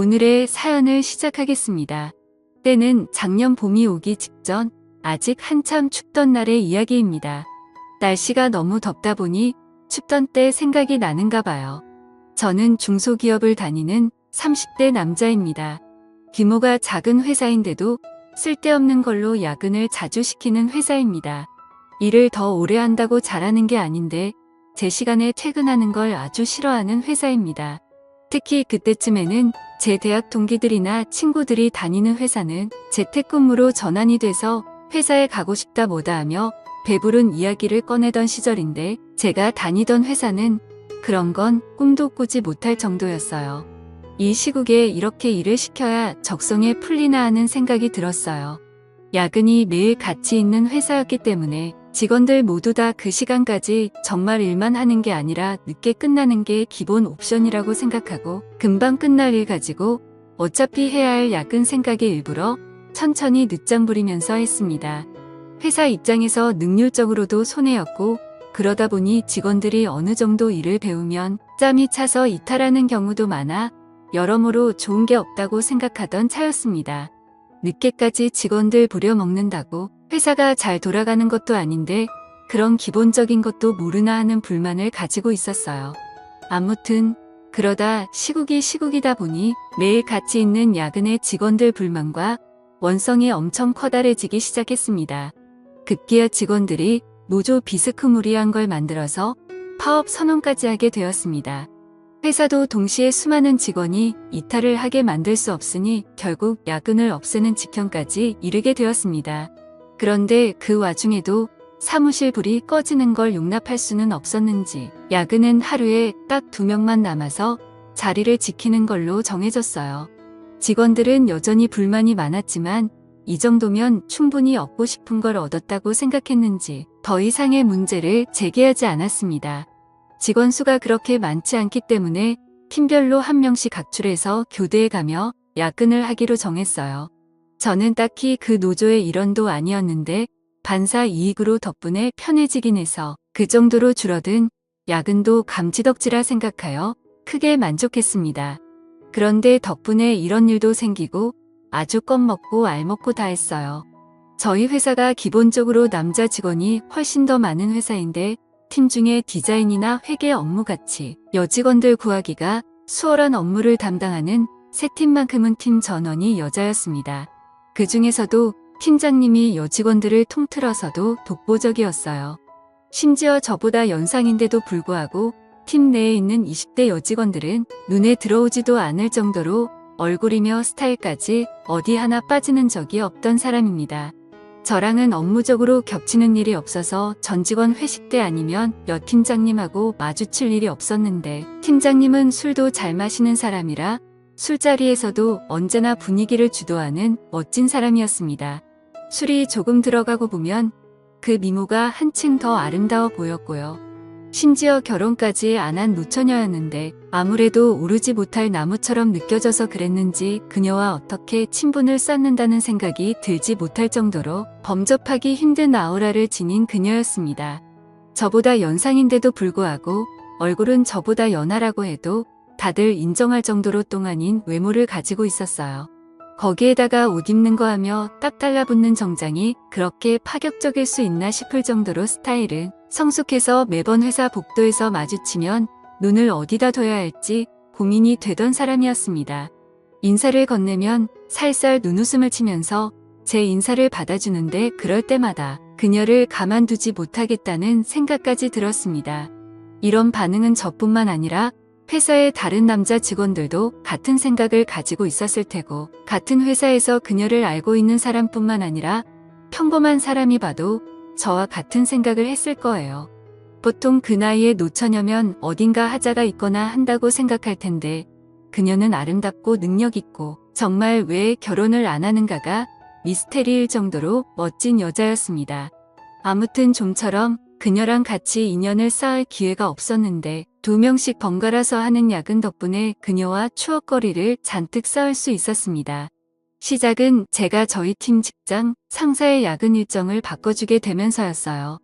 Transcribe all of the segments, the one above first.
오늘의 사연을 시작하겠습니다. 때는 작년 봄이 오기 직전 아직 한참 춥던 날의 이야기입니다. 날씨가 너무 덥다 보니 춥던 때 생각이 나는가 봐요. 저는 중소기업을 다니는 30대 남자입니다. 규모가 작은 회사인데도 쓸데없는 걸로 야근을 자주 시키는 회사입니다. 일을 더 오래 한다고 잘하는 게 아닌데 제 시간에 퇴근하는 걸 아주 싫어하는 회사입니다. 특히 그때쯤에는 제 대학 동기들이나 친구들이 다니는 회사는 재택근무로 전환이 돼서 회사에 가고 싶다 뭐다 하며 배부른 이야기를 꺼내던 시절인데 제가 다니던 회사는 그런 건 꿈도 꾸지 못할 정도였어요. 이 시국에 이렇게 일을 시켜야 적성에 풀리나 하는 생각이 들었어요. 야근이 매일 같이 있는 회사였기 때문에 직원들 모두 다 그 시간까지 정말 일만 하는 게 아니라 늦게 끝나는 게 기본 옵션이라고 생각하고 금방 끝날 일 가지고 어차피 해야 할 야근 생각에 일부러 천천히 늦잠 부리면서 했습니다. 회사 입장에서 능률적으로도 손해였고 그러다 보니 직원들이 어느 정도 일을 배우면 짬이 차서 이탈하는 경우도 많아 여러모로 좋은 게 없다고 생각하던 차였습니다. 늦게까지 직원들 부려먹는다고 회사가 잘 돌아가는 것도 아닌데 그런 기본적인 것도 모르나 하는 불만을 가지고 있었어요. 아무튼 그러다 시국이다 보니 매일 같이 있는 야근의 직원들 불만과 원성이 엄청 커다래지기 시작했습니다. 급기야 직원들이 노조 비스크무리한 걸 만들어서 파업 선언까지 하게 되었습니다. 회사도 동시에 수많은 직원이 이탈을 하게 만들 수 없으니 결국 야근을 없애는 직형까지 이르게 되었습니다. 그런데 그 와중에도 사무실 불이 꺼지는 걸 용납할 수는 없었는지 야근은 하루에 딱 2명만 남아서 자리를 지키는 걸로 정해졌어요. 직원들은 여전히 불만이 많았지만 이 정도면 충분히 얻고 싶은 걸 얻었다고 생각했는지 더 이상의 문제를 제기하지 않았습니다. 직원 수가 그렇게 많지 않기 때문에 팀별로 한 명씩 각출해서 교대에 가며 야근을 하기로 정했어요. 저는 딱히 그 노조의 일원도 아니었는데 반사 이익으로 덕분에 편해지긴 해서 그 정도로 줄어든 야근도 감지덕지라 생각하여 크게 만족했습니다. 그런데 덕분에 이런 일도 생기고 아주 껌먹고 알먹고 다 했어요. 저희 회사가 기본적으로 남자 직원이 훨씬 더 많은 회사인데 팀 중에 디자인이나 회계 업무같이 여직원들 구하기가 수월한 업무를 담당하는 세 팀만큼은 팀 전원이 여자였습니다. 그 중에서도 팀장님이 여직원들을 통틀어서도 독보적이었어요. 심지어 저보다 연상인데도 불구하고 팀 내에 있는 20대 여직원들은 눈에 들어오지도 않을 정도로 얼굴이며 스타일까지 어디 하나 빠지는 적이 없던 사람입니다. 저랑은 업무적으로 겹치는 일이 없어서 전 직원 회식 때 아니면 여 팀장님하고 마주칠 일이 없었는데 팀장님은 술도 잘 마시는 사람이라 술자리에서도 언제나 분위기를 주도하는 멋진 사람이었습니다. 술이 조금 들어가고 보면 그 미모가 한층 더 아름다워 보였고요. 심지어 결혼까지 안 한 노처녀였는데 아무래도 오르지 못할 나무처럼 느껴져서 그랬는지 그녀와 어떻게 친분을 쌓는다는 생각이 들지 못할 정도로 범접하기 힘든 아우라를 지닌 그녀였습니다. 저보다 연상인데도 불구하고 얼굴은 저보다 연하라고 해도 다들 인정할 정도로 똥 아닌 외모를 가지고 있었어요. 거기에다가 옷 입는 거 하며 딱 달라붙는 정장이 그렇게 파격적일 수 있나 싶을 정도로 스타일은 성숙해서 매번 회사 복도에서 마주치면 눈을 어디다 둬야 할지 고민이 되던 사람이었습니다. 인사를 건네면 살살 눈웃음을 치면서 제 인사를 받아주는데 그럴 때마다 그녀를 가만두지 못하겠다는 생각까지 들었습니다. 이런 반응은 저뿐만 아니라 회사의 다른 남자 직원들도 같은 생각을 가지고 있었을 테고 같은 회사에서 그녀를 알고 있는 사람뿐만 아니라 평범한 사람이 봐도 저와 같은 생각을 했을 거예요. 보통 그 나이에 노처녀면 어딘가 하자가 있거나 한다고 생각할 텐데 그녀는 아름답고 능력 있고 정말 왜 결혼을 안 하는가가 미스테리일 정도로 멋진 여자였습니다. 아무튼 좀처럼 그녀랑 같이 인연을 쌓을 기회가 없었는데 2명씩 번갈아서 하는 야근 덕분에 그녀와 추억거리를 잔뜩 쌓을 수 있었습니다. 시작은 제가 저희 팀 직장 상사의 야근 일정을 바꿔주게 되면서였어요.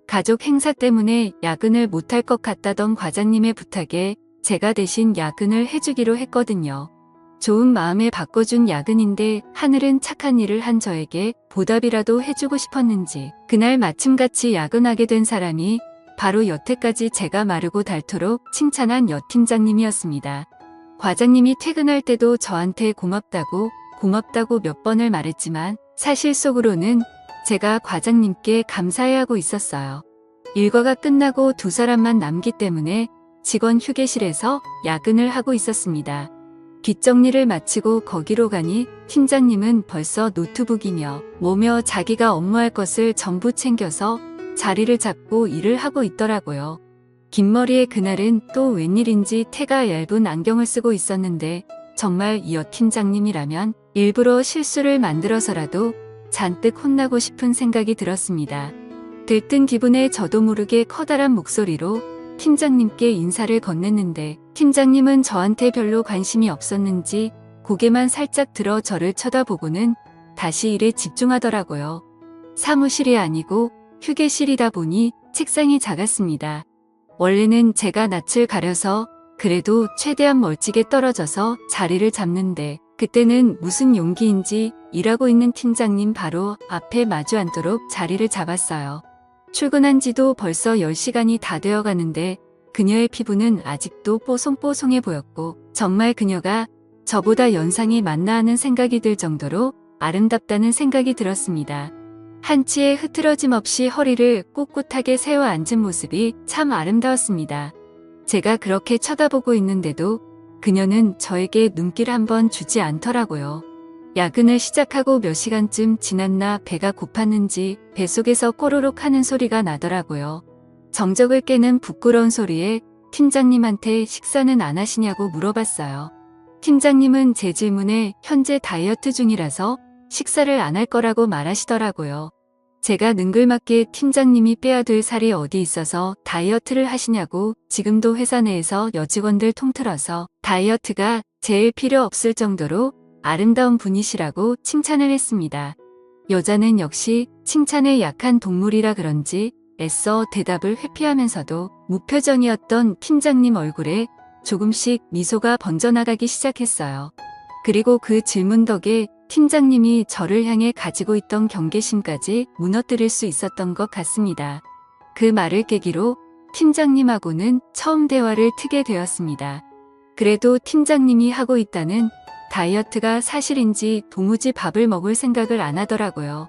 가족 행사 때문에 야근을 못할 것 같다던 과장님의 부탁에 제가 대신 야근을 해주기로 했거든요. 좋은 마음에 바꿔준 야근인데 하늘은 착한 일을 한 저에게 보답이라도 해주고 싶었는지 그날 마침같이 야근하게 된 사람이 바로 여태까지 제가 마르고 닳도록 칭찬한 여 팀장님이었습니다. 과장님이 퇴근할 때도 저한테 고맙다고 몇 번을 말했지만 사실 속으로는 제가 과장님께 감사해하고 있었어요. 일과가 끝나고 두 사람만 남기 때문에 직원 휴게실에서 야근을 하고 있었습니다. 뒷정리를 마치고 거기로 가니 팀장님은 벌써 노트북이며 뭐며 자기가 업무할 것을 전부 챙겨서 자리를 잡고 일을 하고 있더라고요. 긴 머리에 그날은 또 웬일인지 태가 얇은 안경을 쓰고 있었는데 정말 이 여 팀장님이라면 일부러 실수를 만들어서라도 잔뜩 혼나고 싶은 생각이 들었습니다. 들뜬 기분에 저도 모르게 커다란 목소리로 팀장님께 인사를 건넸는데 팀장님은 저한테 별로 관심이 없었는지 고개만 살짝 들어 저를 쳐다보고는 다시 일에 집중하더라고요. 사무실이 아니고 휴게실이다 보니 책상이 작았습니다. 원래는 제가 낯을 가려서 그래도 최대한 멀찍이 떨어져서 자리를 잡는데 그때는 무슨 용기인지 일하고 있는 팀장님 바로 앞에 마주 앉도록 자리를 잡았어요. 출근한 지도 벌써 10시간이 다 되어 가는데 그녀의 피부는 아직도 뽀송뽀송해 보였고 정말 그녀가 저보다 연상이 맞나 하는 생각이 들 정도로 아름답다는 생각이 들었습니다. 한치의 흐트러짐 없이 허리를 꼿꼿하게 세워 앉은 모습이 참 아름다웠습니다. 제가 그렇게 쳐다보고 있는데도 그녀는 저에게 눈길 한번 주지 않더라고요. 야근을 시작하고 몇 시간쯤 지났나 배가 고팠는지 뱃속에서 꼬르륵 하는 소리가 나더라고요. 정적을 깨는 부끄러운 소리에 팀장님한테 식사는 안 하시냐고 물어봤어요. 팀장님은 제 질문에 현재 다이어트 중이라서 식사를 안 할 거라고 말하시더라고요. 제가 능글맞게 팀장님이 빼야될 살이 어디 있어서 다이어트를 하시냐고 지금도 회사 내에서 여직원들 통틀어서 다이어트가 제일 필요 없을 정도로 아름다운 분이시라고 칭찬을 했습니다. 여자는 역시 칭찬에 약한 동물이라 그런지 애써 대답을 회피하면서도 무표정이었던 팀장님 얼굴에 조금씩 미소가 번져나가기 시작했어요. 그리고 그 질문 덕에 팀장님이 저를 향해 가지고 있던 경계심까지 무너뜨릴 수 있었던 것 같습니다. 그 말을 계기로 팀장님하고는 처음 대화를 트게 되었습니다. 그래도 팀장님이 하고 있다는 다이어트가 사실인지 도무지 밥을 먹을 생각을 안 하더라고요.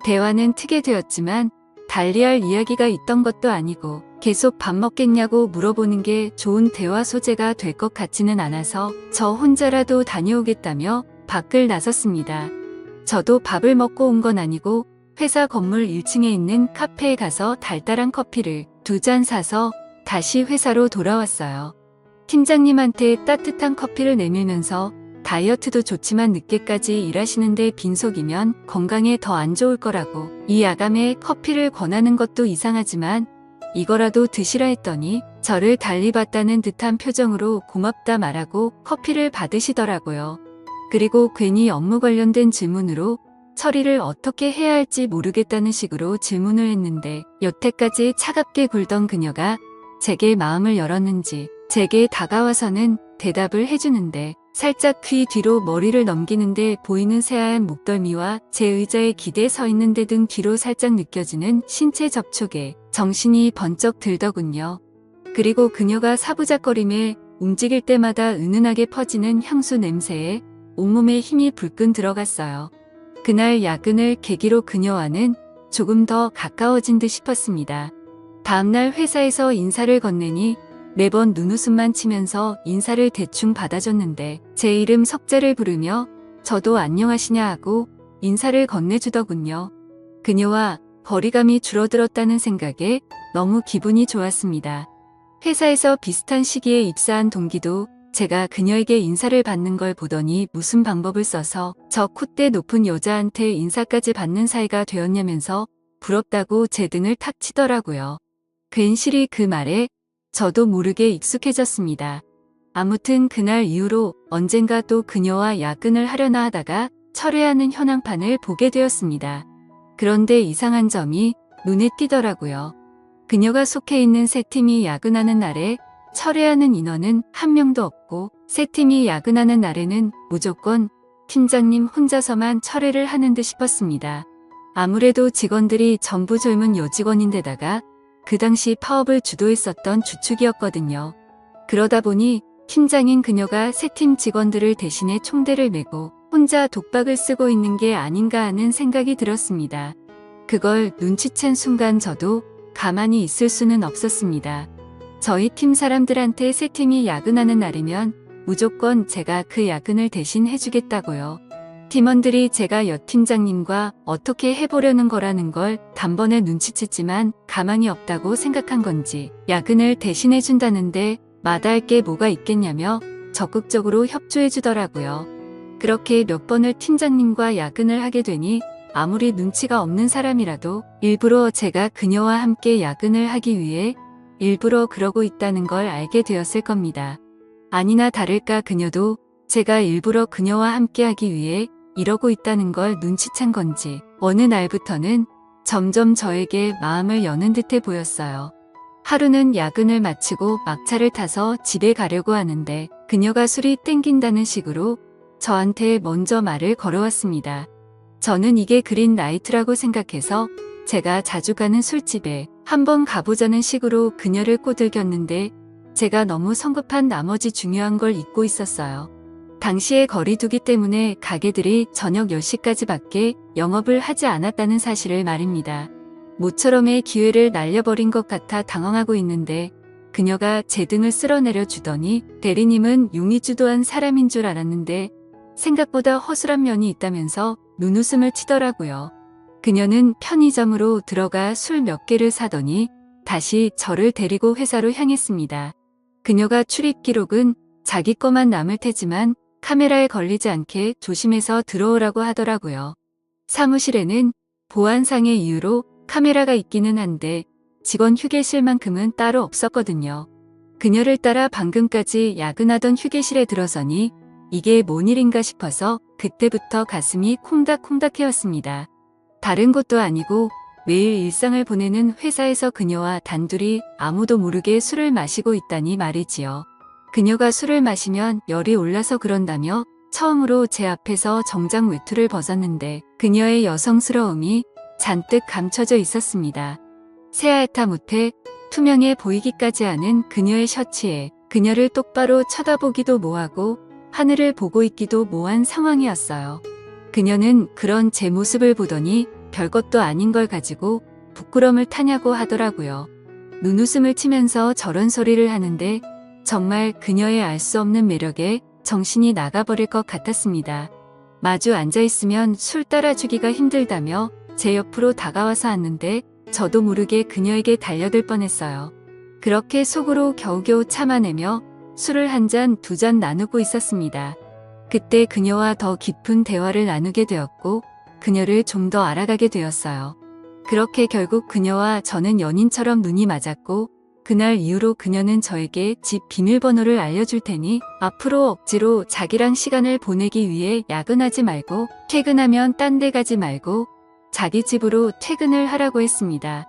대화는 트게 되었지만 달리할 이야기가 있던 것도 아니고 계속 밥 먹겠냐고 물어보는 게 좋은 대화 소재가 될 것 같지는 않아서 저 혼자라도 다녀오겠다며 밖을 나섰습니다. 저도 밥을 먹고 온 건 아니고 회사 건물 1층에 있는 카페에 가서 달달한 커피를 2잔 사서 다시 회사로 돌아왔어요. 팀장님한테 따뜻한 커피를 내밀면서 다이어트도 좋지만 늦게까지 일하시는데 빈속이면 건강에 더 안 좋을 거라고 이 야감에 커피를 권하는 것도 이상하지만 이거라도 드시라 했더니 저를 달리 봤다는 듯한 표정으로 고맙다 말하고 커피를 받으시더라고요. 그리고 괜히 업무 관련된 질문으로 처리를 어떻게 해야 할지 모르겠다는 식으로 질문을 했는데 여태까지 차갑게 굴던 그녀가 제게 마음을 열었는지 제게 다가와서는 대답을 해주는데 살짝 귀 뒤로 머리를 넘기는데 보이는 새하얀 목덜미와 제 의자에 기대 서 있는데 등 뒤로 살짝 느껴지는 신체 접촉에 정신이 번쩍 들더군요. 그리고 그녀가 사부작거림에 움직일 때마다 은은하게 퍼지는 향수 냄새에 온몸에 힘이 불끈 들어갔어요. 그날 야근을 계기로 그녀와는 조금 더 가까워진 듯 싶었습니다. 다음날 회사에서 인사를 건네니 매번 눈웃음만 치면서 인사를 대충 받아줬는데 제 이름 석재를 부르며 저도 안녕하시냐 하고 인사를 건네주더군요. 그녀와 거리감이 줄어들었다는 생각에 너무 기분이 좋았습니다. 회사에서 비슷한 시기에 입사한 동기도 제가 그녀에게 인사를 받는 걸 보더니 무슨 방법을 써서 저 콧대 높은 여자한테 인사까지 받는 사이가 되었냐면서 부럽다고 제 등을 탁 치더라고요. 괜시리 그 말에 저도 모르게 익숙해졌습니다. 아무튼 그날 이후로 언젠가 또 그녀와 야근을 하려나 하다가 철회하는 현황판을 보게 되었습니다. 그런데 이상한 점이 눈에 띄더라고요. 그녀가 속해 있는 세 팀이 야근하는 날에 철회하는 인원은 한 명도 없고 세 팀이 야근하는 날에는 무조건 팀장님 혼자서만 철회를 하는 듯 싶었습니다. 아무래도 직원들이 전부 젊은 여직원인데다가 그 당시 파업을 주도했었던 주축이었거든요. 그러다 보니 팀장인 그녀가 세 팀 직원들을 대신해 총대를 메고 혼자 독박을 쓰고 있는 게 아닌가 하는 생각이 들었습니다. 그걸 눈치챈 순간 저도 가만히 있을 수는 없었습니다. 저희 팀 사람들한테 세 팀이 야근하는 날이면 무조건 제가 그 야근을 대신 해주겠다고요. 팀원들이 제가 여 팀장님과 어떻게 해보려는 거라는 걸 단번에 눈치챘지만 가망이 없다고 생각한 건지 야근을 대신해준다는데 마다할 게 뭐가 있겠냐며 적극적으로 협조해주더라고요. 그렇게 몇 번을 팀장님과 야근을 하게 되니 아무리 눈치가 없는 사람이라도 일부러 제가 그녀와 함께 야근을 하기 위해 일부러 그러고 있다는 걸 알게 되었을 겁니다. 아니나 다를까 그녀도 제가 일부러 그녀와 함께 하기 위해 이러고 있다는 걸 눈치챈 건지 어느 날부터는 점점 저에게 마음을 여는 듯해 보였어요. 하루는 야근을 마치고 막차를 타서 집에 가려고 하는데 그녀가 술이 땡긴다는 식으로 저한테 먼저 말을 걸어왔습니다. 저는 이게 그린 라이트라고 생각해서 제가 자주 가는 술집에 한번 가보자는 식으로 그녀를 꼬들겼는데 제가 너무 성급한 나머지 중요한 걸 잊고 있었어요. 당시에 거리두기 때문에 가게들이 저녁 10시까지밖에 영업을 하지 않았다는 사실을 말입니다. 모처럼의 기회를 날려버린 것 같아 당황하고 있는데 그녀가 제 등을 쓸어내려 주더니 대리님은 용의주도한 사람인 줄 알았는데 생각보다 허술한 면이 있다면서 눈웃음을 치더라고요. 그녀는 편의점으로 들어가 술 몇 개를 사더니 다시 저를 데리고 회사로 향했습니다. 그녀가 출입 기록은 자기 거만 남을 테지만 카메라에 걸리지 않게 조심해서 들어오라고 하더라고요. 사무실에는 보안상의 이유로 카메라가 있기는 한데 직원 휴게실만큼은 따로 없었거든요. 그녀를 따라 방금까지 야근하던 휴게실에 들어서니 이게 뭔 일인가 싶어서 그때부터 가슴이 콩닥콩닥해왔습니다. 다른 것도 아니고 매일 일상을 보내는 회사에서 그녀와 단둘이 아무도 모르게 술을 마시고 있다니 말이지요. 그녀가 술을 마시면 열이 올라서 그런다며 처음으로 제 앞에서 정장 외투를 벗었는데 그녀의 여성스러움이 잔뜩 감춰져 있었습니다. 새하얗다 못해 투명해 보이기까지 하는 그녀의 셔츠에 그녀를 똑바로 쳐다보기도 뭐하고 하늘을 보고 있기도 뭐한 상황이었어요. 그녀는 그런 제 모습을 보더니 별것도 아닌 걸 가지고 부끄럼을 타냐고 하더라고요. 눈웃음을 치면서 저런 소리를 하는데 정말 그녀의 알 수 없는 매력에 정신이 나가버릴 것 같았습니다. 마주 앉아있으면 술 따라주기가 힘들다며 제 옆으로 다가와서 앉는데 저도 모르게 그녀에게 달려들 뻔했어요. 그렇게 속으로 겨우겨우 참아내며 술을 한 잔, 두 잔 나누고 있었습니다. 그때 그녀와 더 깊은 대화를 나누게 되었고 그녀를 좀 더 알아가게 되었어요. 그렇게 결국 그녀와 저는 연인처럼 눈이 맞았고 그날 이후로 그녀는 저에게 집 비밀번호를 알려줄 테니 앞으로 억지로 자기랑 시간을 보내기 위해 야근하지 말고 퇴근하면 딴 데 가지 말고 자기 집으로 퇴근을 하라고 했습니다.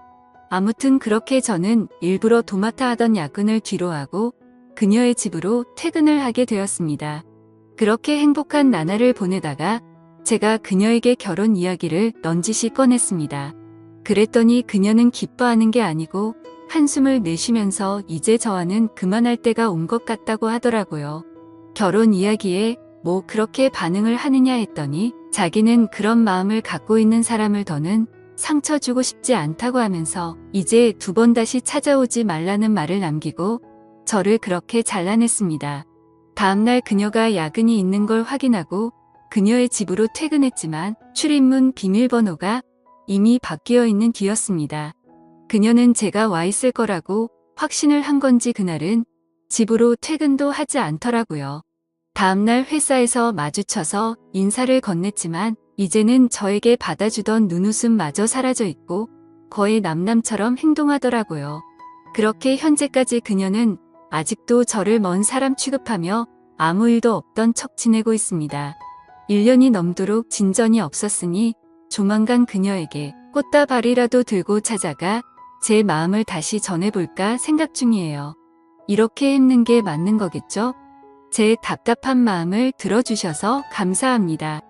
아무튼 그렇게 저는 일부러 도맡아 하던 야근을 뒤로하고 그녀의 집으로 퇴근을 하게 되었습니다. 그렇게 행복한 나날을 보내다가 제가 그녀에게 결혼 이야기를 넌지시 꺼냈습니다. 그랬더니 그녀는 기뻐하는 게 아니고 한숨을 내쉬면서 이제 저와는 그만할 때가 온 것 같다고 하더라고요. 결혼 이야기에 뭐 그렇게 반응을 하느냐 했더니 자기는 그런 마음을 갖고 있는 사람을 더는 상처 주고 싶지 않다고 하면서 이제 두 번 다시 찾아오지 말라는 말을 남기고 저를 그렇게 잘라냈습니다. 다음날 그녀가 야근이 있는 걸 확인하고 그녀의 집으로 퇴근했지만 출입문 비밀번호가 이미 바뀌어 있는 뒤였습니다. 그녀는 제가 와 있을 거라고 확신을 한 건지 그날은 집으로 퇴근도 하지 않더라고요. 다음날 회사에서 마주쳐서 인사를 건넸지만 이제는 저에게 받아주던 눈웃음마저 사라져 있고 거의 남남처럼 행동하더라고요. 그렇게 현재까지 그녀는 아직도 저를 먼 사람 취급하며 아무 일도 없던 척 지내고 있습니다. 1년이 넘도록 진전이 없었으니 조만간 그녀에게 꽃다발이라도 들고 찾아가 제 마음을 다시 전해볼까 생각 중이에요. 이렇게 했는 게 맞는 거겠죠? 제 답답한 마음을 들어주셔서 감사합니다.